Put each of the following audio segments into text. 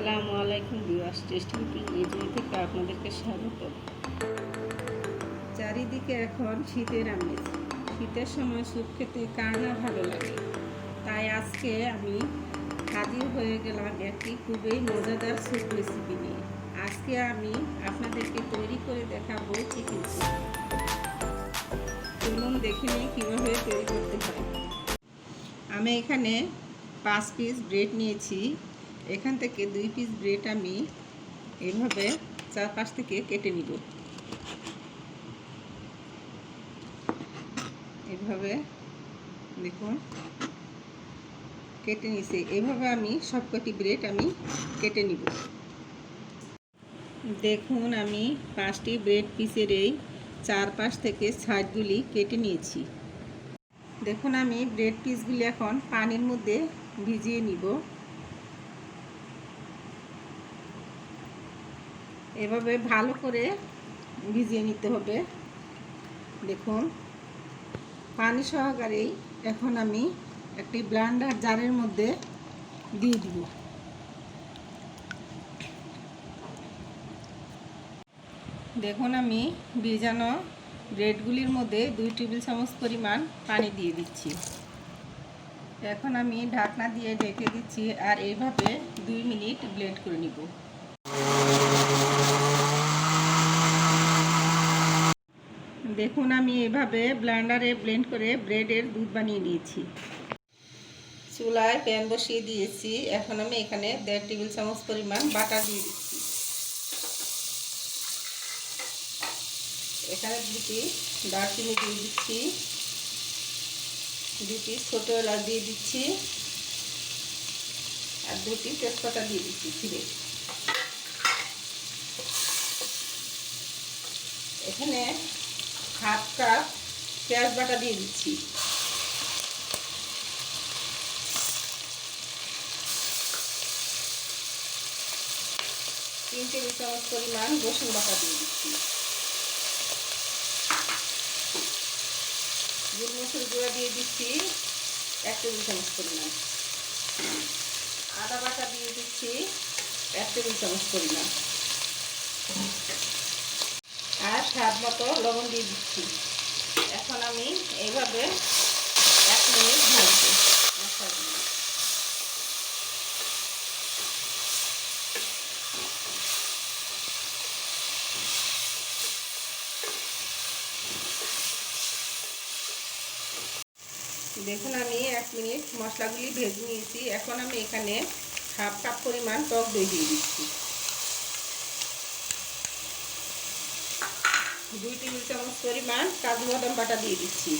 আসসালামু আলাইকুম viewers, tasty cooking agent থেকে আপনাদেরকে স্বাগত। চারিদিকে এখন শীতের আমেজ। শীতের সময় স্যুপ খেতে কার না ভালো লাগে। তাই আজকে আমি হাজির হয়ে গেলাম একটি খুবই মজাদার স্যুপ রেসিপি নিয়ে। আজকে আমি আপনাদেরকে তৈরি করে দেখাবো চিকেন স্যুপ। চলুন দেখে নিই কীভাবে তৈরি করতে হয়। আমি এখানে 5 পিস ব্রেড নিয়েছি। এখান থেকে 2 পিস ব্রেড আমি এভাবে চারপাশ থেকে কেটে নিব। এভাবে দেখুন কেটে নিছি। এভাবে আমি সবকটি ব্রেড আমি কেটে নিব। দেখুন আমি 5টি ব্রেড পিসের এই চারপাশ থেকে সাইডগুলি কেটে নিয়েছি। দেখুন আমি ব্রেড পিসগুলি এখন পানির মধ্যে ভিজিয়ে নিব। এভাবে ভালো করে ভিজিয়ে নিতে হবে। দেখুন পানি সহকারেই এখন আমি একটি ব্লেন্ডার জারের মধ্যে দিয়ে দিব। দেখুন আমি ভিজানো ব্রেডগুলির মধ্যে 2 টেবিল চামচ পরিমাণ পানি দিয়ে দিচ্ছি। এখন আমি ঢাকনা দিয়ে ঢেকে দিচ্ছি আর এইভাবে 2 মিনিট ব্লেন্ড করে নিব। দেখুন আমি এভাবে ব্লেন্ডারে ব্লেন্ড করে ব্রেডের দুধ বানিয়ে নিয়েছি। চুলায় প্যান বসিয়ে দিয়েছি। এখন আমি এখানে 1.5 টেবিল চামচ পরিমাণ বাটার দিয়ে দিচ্ছি। এখানে 2টি দারচিনি দিয়ে দিচ্ছি, 2টি ছোট এলাচ দিয়ে দিচ্ছি আর 2টি তেজপাতা দিয়ে দিচ্ছি ছিঁড়ে। এখানে হাফ কাপ পেঁয়াজ বাটা দিয়ে দিচ্ছি। তিন টেবিল চামচ পরিমাণ রসুন বাটা দিয়ে দিচ্ছি। গোলমরিচের গুঁড়া দিয়ে দিচ্ছি 1 টেবিল চামচ পরিমাণ। আদা বাটা দিয়ে দিচ্ছি 1 টেবিল চামচ পরিমাণ আর স্বাদ মতো লবণ দিয়ে দিচ্ছি। এখন আমি এইভাবে 1 মিনিট ভাজবো। দেখুন আমি 1 মিনিট মশলাগুলি ভেজে নিয়েছি। এখন আমি এখানে হাফ কাপ পরিমাণ টক দই দিয়ে দিচ্ছি। 2 টেবিল চামচ পরিমাণ কাজু বাদাম বাটা দিয়ে দিচ্ছি।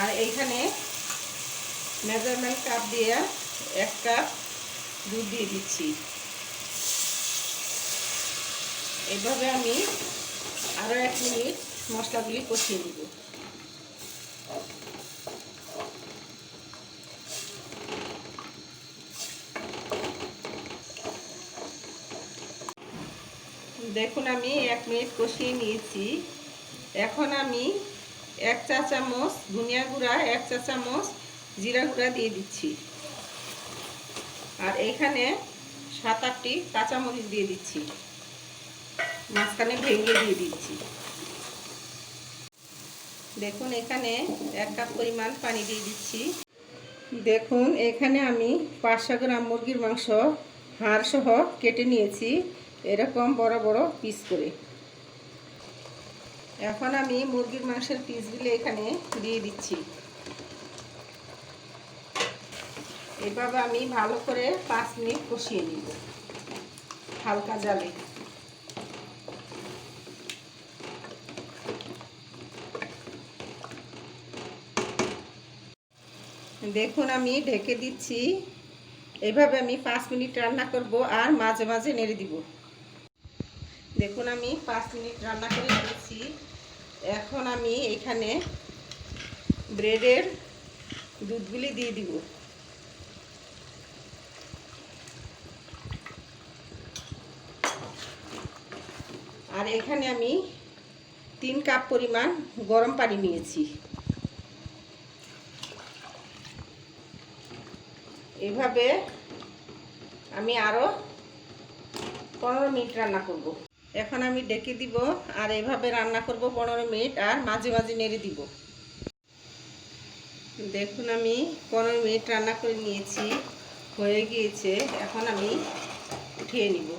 আর এইখানে মেজারমেন্ট কাপ দিয়ে 1 কাপ দুধ দিয়ে দিচ্ছি। এভাবে আমি আরও 1 মিনিট মশলাগুলি কষিয়ে নিব। দেখুন আমি 1 মিনিট কষিয়ে নিয়েছি। এখন আমি 1 চা চামচ ধনিয়া গুঁড়া, 1 চা চামচ জিরা গুঁড়া দিয়ে দিচ্ছি। আর এখানে 7-8টি কাঁচামরিচ দিয়ে দিচ্ছি, মাঝখানে ভেঙে দিয়ে দিচ্ছি। দেখুন এখানে 1 কাপ পরিমাণ পানি দিয়ে দিচ্ছি। দেখুন এখানে আমি 500 গ্রাম মুরগির মাংস হাড় সহ কেটে নিয়েছি এরকম বড় বড় পিস করে। এখন আমি মুরগির মাংসের পিসগুলো এখানে দিয়ে দিচ্ছি। এভাবে আমি ভালো করে 5 মিনিট কষিয়ে নিব হালকা জালে। দেখুন আমি ঢেকে দিচ্ছি। এভাবে আমি 5 মিনিট রান্না করব আর মাঝে মাঝে নেড়ে দিব। দেখুন আমি 5 মিনিট রান্না করে নিয়েছি। এখন আমি এখানে ব্রেডের দুধগুলি দিয়ে দিব। আর এখানে আমি 3 কাপ পরিমাণ গরম পানি নিয়েছি। এভাবে আমি আরও 15 মিনিট রান্না করব। এখন আমি ডেকে দিব আর এভাবে রান্না করব 15 মিনিট আর মাঝে মাঝে নেড়ে দিব। দেখুন আমি 15 মিনিট রান্না করে নিয়েছি, হয়ে গিয়েছে। এখন আমি উঠিয়ে নিব।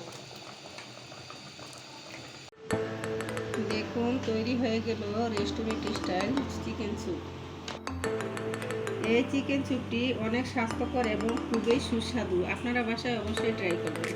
দেখুন তৈরি হয়ে গেল রেস্টুরেন্ট স্টাইল চিকেন স্যুপ। এই চিকেন স্যুপটি অনেক স্বাস্থ্যকর এবং খুবই সুস্বাদু। আপনারা বাসায় অবশ্যই ট্রাই করবেন।